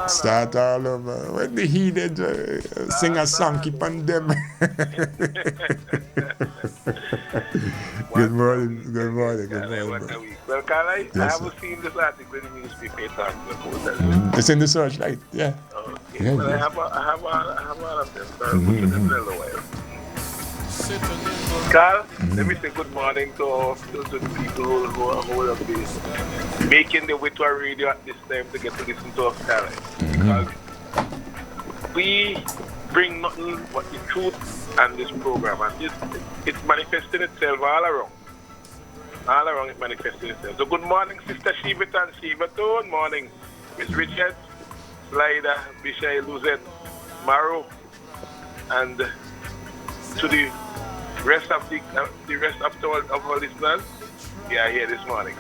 Start all over. When the heated sing a song, keep on them. Good morning, good morning, good morning, bro. Well, Carl, I Yes, haven't sir. seen this article in the newspaper talking about that. It's in the searchlight, yeah. Okay, Yeah, but yes. I have all of them, so I'll go to them in a little while. Carl, let me say good morning to the people who will be making the way to our radio at this time to get to listen to us, Carl. Because we bring nothing but the truth and this program, and it's manifesting itself all around. All around it manifesting itself. So good morning, Sister Shivita and Shiva. Good morning, Miss Richard, Slider, Bishai, Luzette, Maro, and to the rest of our listeners. We are here this morning.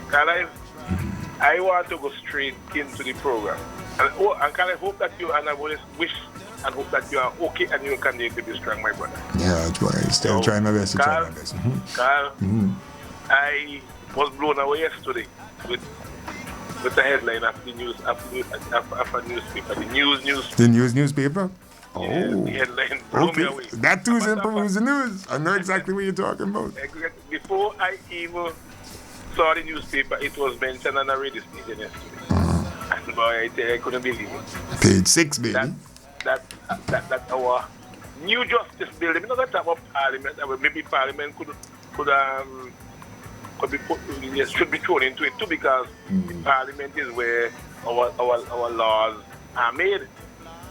I want to go straight into the program. And can I hope that you and I will wish and hope that you are okay and you can continue to be strong, my brother. Yeah, that's why I still trying my best to try my best. Carl, I was blown away yesterday with the headline of the news of a newspaper, the news. The newspaper? Oh, yeah, the headline blew me away. That too is in the news. I know exactly what you're talking about. Before I even saw the newspaper, it was mentioned on a radio station yesterday. And boy, I tell you, I couldn't believe it. Page 6, baby. That our new justice bill. We're not going to talk about Parliament. Maybe Parliament should be thrown into it too, because the Parliament is where our laws are made.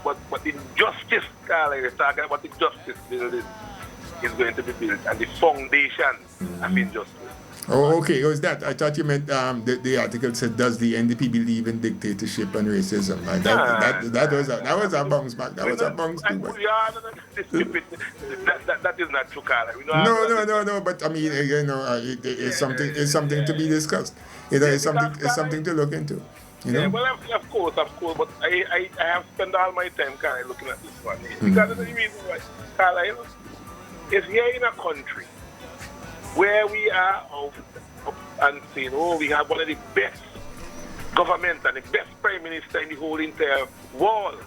But the justice, Carl, you're talking about the justice bill is going to be built, and the foundation of injustice. Oh, okay. Was that? I thought you meant the article said, "Does the NDP believe in dictatorship and racism?" Like that was a bounce back. That was a bounce back. That is not true, Carl. No. But I mean, it's something to be discussed. It's something to look into. Yeah, well, of course. But I have spent all my time, Carl, looking at this one because of the reason why, Carl, is here in a country where we are out and saying, we have one of the best government and the best prime minister in the whole entire world.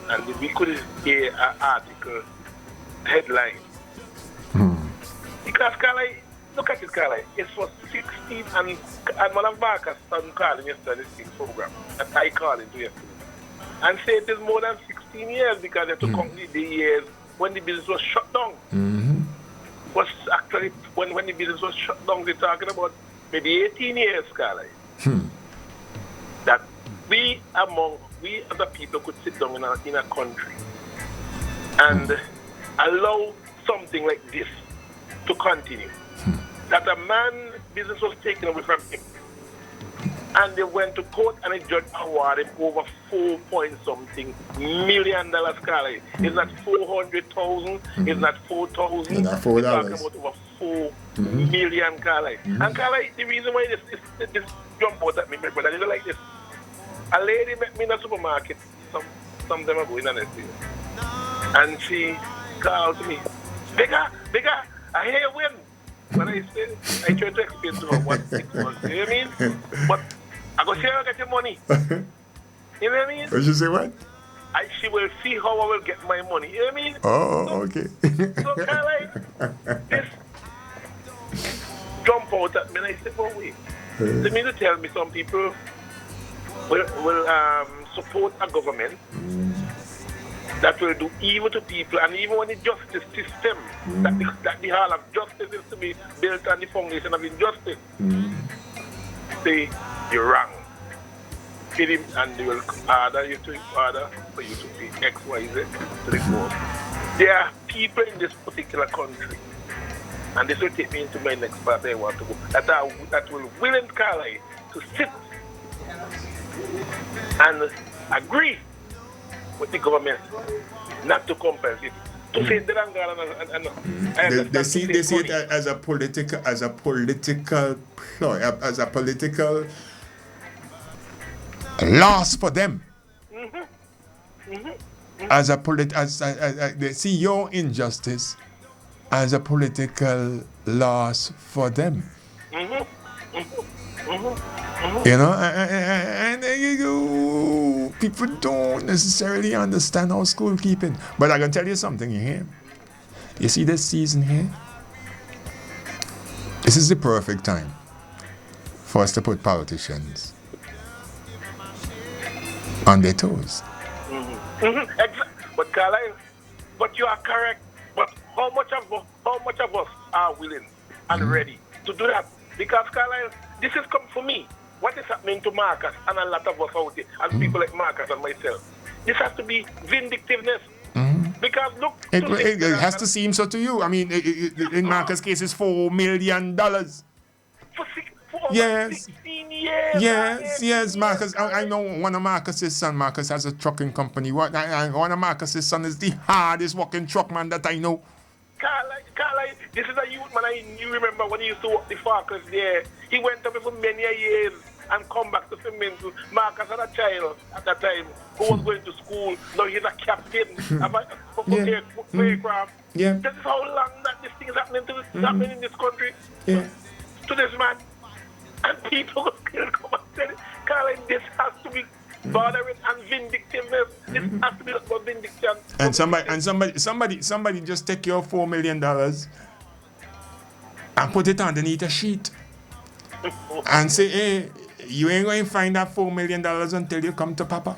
And we could hear an article headline. Because, Carla, look at it, Carla. It's for 16, and one of Marcus' son calling yesterday this program that I called into yesterday. And say it is more than 16 years because they have to complete the years when the business was shut down. Was actually when the business was shut down, they're talking about maybe 18 years, Carla. That we as a people could sit down in a country and allow something like this to continue. That a man business was taken away from him, and they went to court and a judge awarded him over $4 million, Carla. It's not 400,000. It's not 4,000. It's not $4. We're talking about over 4 million, Carla. And Carla, the reason why this jump out at me, my brother, is like this. A lady met me in a supermarket some time ago in an estate, and she called me, Bigger, I hear you win. When I said, I tried to explain to her what it was, you know what I mean? But I go, share, get your money. You know what I mean? What you say, what? She will see how I will get my money. You know what I mean? Okay. So, Carla, this jump out at me, and I said, oh, wait. They mean to tell me some people will support a government that will do evil to people, and even when the justice system, that the hall of justice is to be built on the foundation of injustice, say you're wrong. Feed him, and they will order for you to pay X, Y, Z to the court. There are people in this particular country, and this will take me into my next part I want to go, that will willing Carla to sit and agree with the government not to compensate. To say they see it as a political ploy, as a political loss for them. As they see your injustice as a political loss for them. You know, and people don't necessarily understand how school keeping. But I can tell you something here. You see this season here? This is the perfect time for us to put politicians on their toes. But Carlisle, but you are correct. But how much of us are willing and ready to do that? Because Carlisle, this is come for me. What is happening to Marcus and a lot of us out there, and people like Marcus and myself? This has to be vindictiveness. Because look, it has to seem so to you. I mean, in Marcus' case, it's $4 million. For over 16 years. Yes, Marcus. I know one of Marcus's son. Marcus has a trucking company. One of Marcus's son is the hardest working truckman that I know. Carlisle, this is a youth man. You remember when he used to work the Farkers there? He went away for many years and come back to Fremantle. Marcus had a child at that time who was going to school. Now he's a captain for aircraft. Yeah. This is how long that this thing is happening in this country. Yeah. To this man. And people will come and say, Carlisle, this has to be bothering and vindictiveness. This has to be about vindication. And somebody just take your $4 million and put it underneath a sheet and say, hey, you ain't going to find that $4 million until you come to Papa.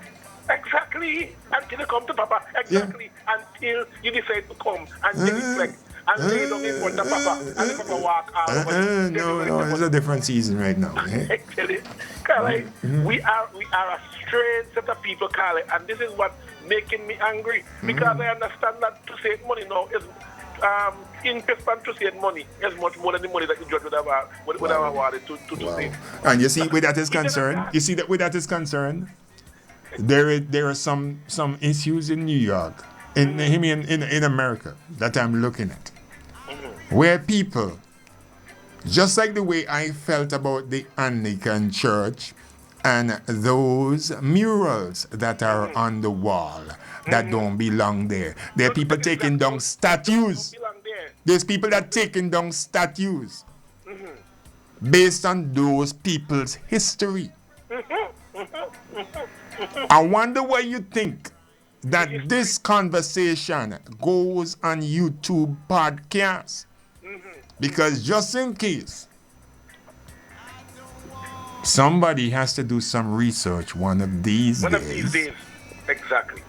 Exactly. Until you come to Papa. Exactly. Yeah. Until you decide to come and take it like and lay down in front of Papa and the Papa walk out. No, it's a different season right now. Actually, Carlisle, we are a strange set of people, Carlisle, and this is what making me angry because I understand that to save money now is interest and to save money is much more than the money that the judge would have awarded to save. And you see, where that is concerned, there are some issues in New York, in America that I'm looking at, where people, just like the way I felt about the Anglican Church and those murals that are on the wall that don't belong there. There are people taking down statues. There's people that taking down statues based on those people's history. I wonder why you think that this conversation goes on YouTube podcast. Because just in case somebody has to do some research one of these days. Exactly.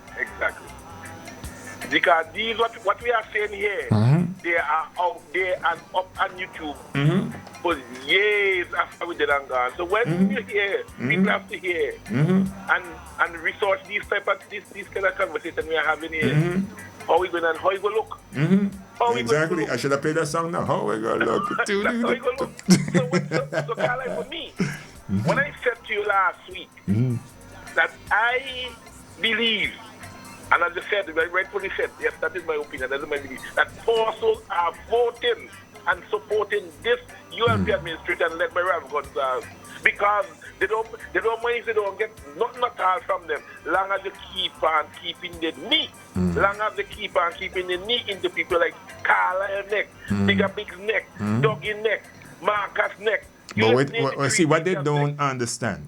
Because these what we are saying here, they are out there and up on YouTube for years after we did and gone. So when you hear, people have to hear and research these kind of conversations we are having here. How we going and how we going to look. Exactly. I should have played that song now. How we going to look. How we going to look. So Carlisle, for me, when I said to you last week that I believe, and as I said, I rightfully said, yes, that is my opinion, that is my belief, that persons are voting and supporting this ULP administration and let my Rev Gonzalez because they don't mind if they don't get nothing at all from them. Long as they keep on keeping the knee, long as they keep on keeping the knee into people like Carlisle neck, Bigger Big's neck, Dougie neck, Marcus neck. But see, what they don't understand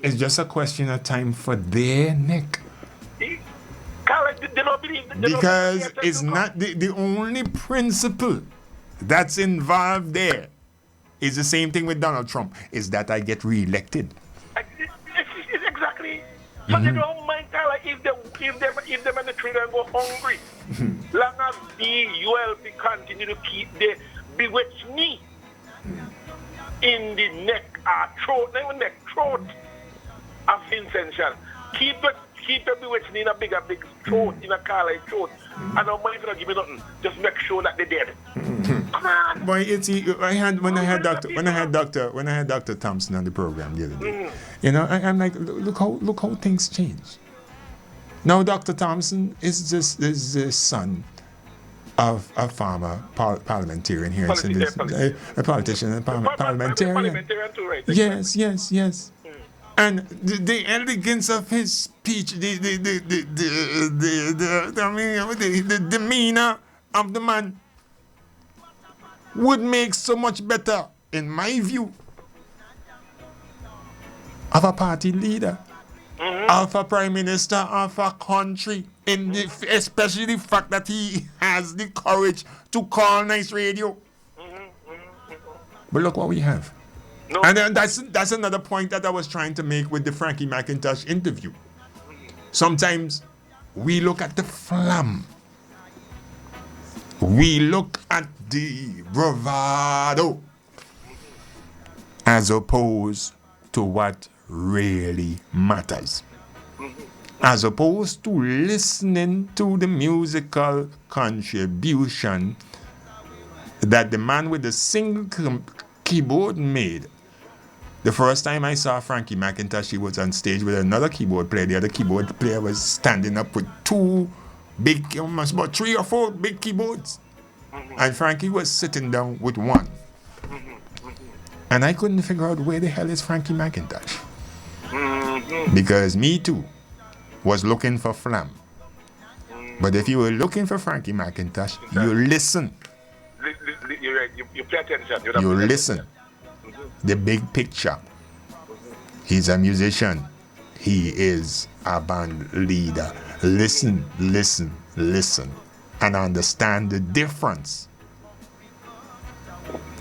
is just a question of time for their neck. They don't believe because it's not the only principle that's involved there is the same thing with Donald Trump, is that I get re-elected. Exactly. So they don't mind, Carlisle, if them and the children go hungry. Long as the ULP continue to keep the bewitched knee in the neck throat of Vincent Shan. Keep the bewitched knee in a big throat, in a Carlisle throat. I don't mind if you don't give me nothing. Just make sure that they're dead. Come on. Boy, when I had Dr. Thompson on the program the other day, you know, I'm like, look how things change. Now Dr. Thompson is the son of a former parliamentarian here in St. Louis, a politician and parliamentarian. Too, right? Yes. And the elegance of his speech, the demeanor of the man would make so much better, in my view, of a party leader of a prime minister of a country, especially the fact that he has the courage to call nice radio. But look what we have. No. And then that's another point that I was trying to make with the Frankie McIntosh interview. Sometimes we look at the flam. We look at the bravado as opposed to what really matters. As opposed to listening to the musical contribution that the man with the single keyboard made. The first time I saw Frankie McIntosh, he was on stage with another keyboard player. The other keyboard player was standing up with two big, almost about 3 or 4 big keyboards. And Frankie was sitting down with one. And I couldn't figure out where the hell is Frankie McIntosh. Because me too was looking for flam. But if you were looking for Frankie McIntosh, you listen. You pay attention. You listen. The big picture. He's a musician. He is a band leader. Listen, listen, listen. And understand the difference.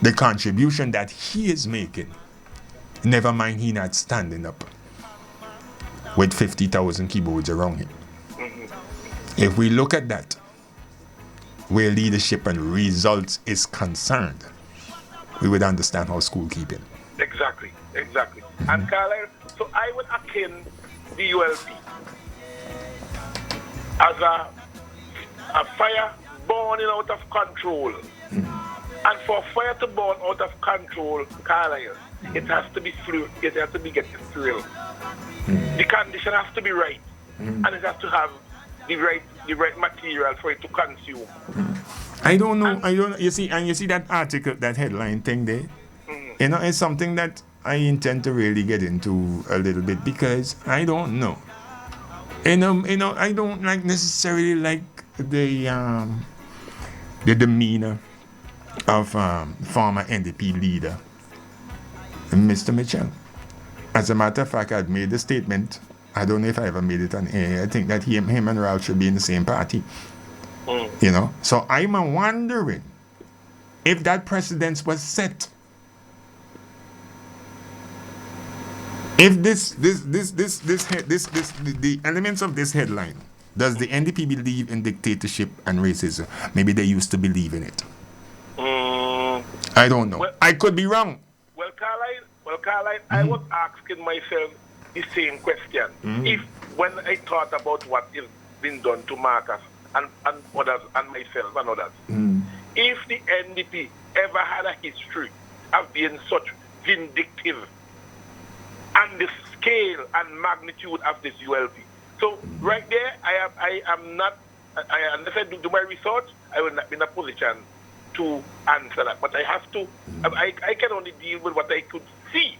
The contribution that he is making. Never mind he not standing up with 50,000 keyboards around him. If we look at that, where leadership and results is concerned, we would understand how school keeping. Exactly. And Carlisle, so I would akin the ULP as a fire burning out of control. And for fire to burn out of control, Carlisle, it has to be fluid, it has to be getting thrill. The condition has to be right. And it has to have the right material for it to consume. I don't know. You see that article, that headline thing there. You know, it's something that I intend to really get into a little bit because I don't know. You know, I don't necessarily like the demeanor of former NDP leader, Mr. Mitchell. As a matter of fact, I'd made the statement. I don't know if I ever made it on air. I think that him and Ralph should be in the same party. You know, so I'm wondering if that precedence was set. If the elements of this headline, does the NDP believe in dictatorship and racism? Maybe they used to believe in it. I don't know. Well, I could be wrong. Well, Carlisle, I was asking myself the same question. If when I thought about what is being done to Marcus and others and myself and others, if the NDP ever had a history of being such vindictive and the scale and magnitude of this ULP. So right there, I am not, unless I do my research, I will not be in a position to answer that. But I have to, I can only deal with what I could see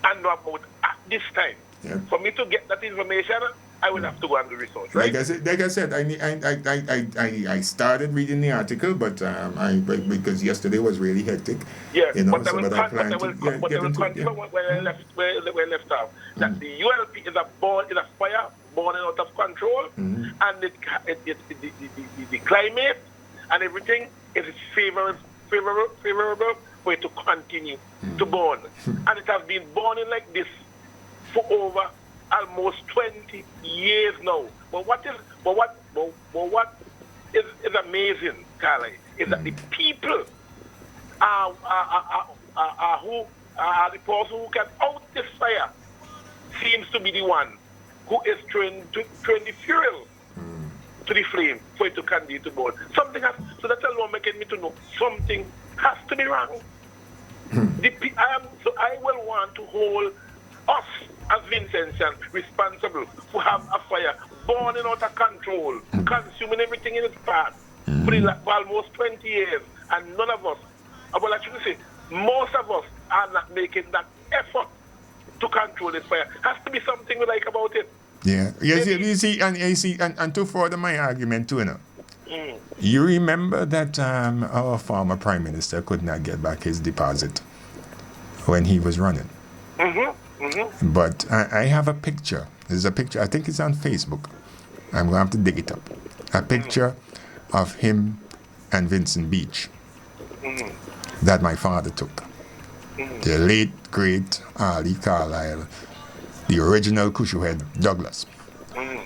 and know about at this time. Yeah. For me to get that information, I will have to go and do research, right? Like I said, I started reading the article, but because yesterday was really hectic. Yeah, you know, but I will confirm when I left off that the ULP is a fire burning out of control, and the climate and everything is favorable for it to continue to burn, and it has been burning like this for over almost 20 years now. But what is amazing, Carly, is that the people are the person who can out this fire seems to be the one who is trying the fuel to the flame for it to continue to burn. Something has, so that's alone making me to know something has to be wrong. So I will want to hold us as Vincentians responsible for have a fire burning out of control, consuming everything in its path for almost 20 years, and none of us, well, I should say, most of us are not making that effort to control this fire. Has to be something we like about it. Yeah. Yes, you see, and to further my argument too, you know. You remember that our former prime minister could not get back his deposit when he was running. But I have a picture There's a picture, I think it's on Facebook. I'm going to have to dig it up. A picture of him and Vincent Beach that my father took. The late, great Ali Carlisle, the original Cushu head Douglas.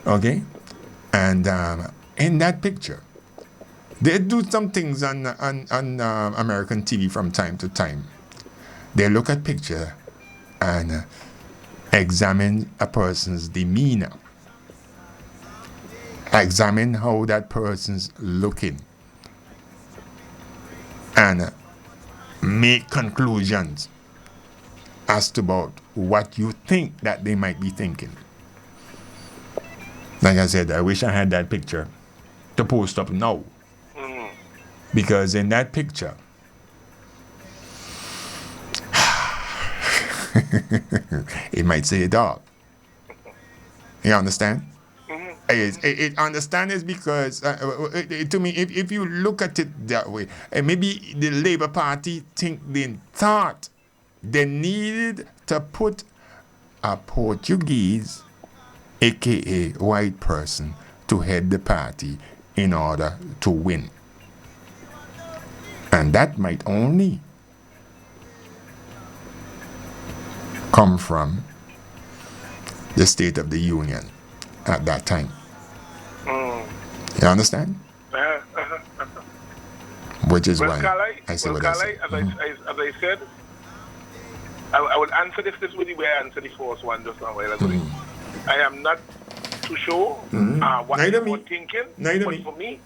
Okay? And in that picture, they do some things on American TV from time to time. They look at picture and examine a person's demeanor. Examine how that person's looking. And make conclusions as to about what you think that they might be thinking. Like I said, I wish I had that picture to post up now. Because in that picture, it might say it all. You understand? Understand is because to me, if you look at it that way, maybe the Labour Party thought they needed to put a Portuguese, aka white person, to head the party in order to win. And that might only come from the State of the Union at that time. You understand? Which is why I say what I say. As I said, I would answer this way the way I answered the first one just now. I am not too sure what you're thinking, but for me,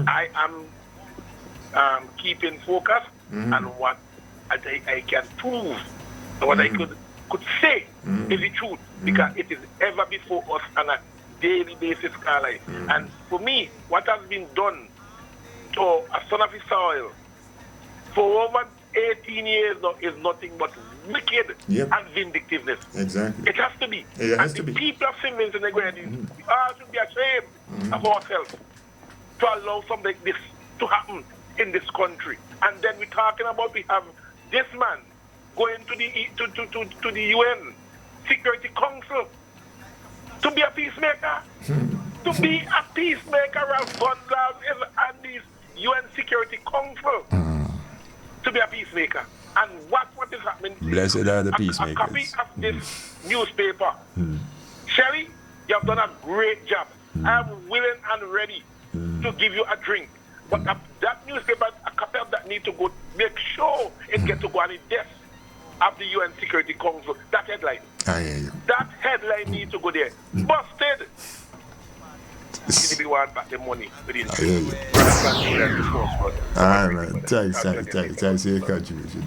I am keeping focus on what I can prove and what I could say is the truth, because it is ever before us on a daily basis, Carlisle. And for me, what has been done to a son of his soil for over 18 years now is nothing but wicked and vindictiveness. Exactly. It has to be. It has to be. People of St. Vincent and Grenadines, we all should be ashamed of ourselves to allow something like this to happen in this country. And then we're talking about we have this man going to the UN Security Council to be a peacemaker. To be a peacemaker as Gonzalez is at this UN Security Council. To be a peacemaker. And what is happening? Blessed are the peacemakers. A copy of this newspaper. Shelly, you have done a great job. I'm willing and ready to give you a drink. But that newspaper, a copy of that need to go, make sure it gets to go on the desk of the UN Security Council. That headline. I hear you. That headline needs to go there. Busted. CTVIEW want back the money within. I hear you. All right, man. Thanks for your contribution.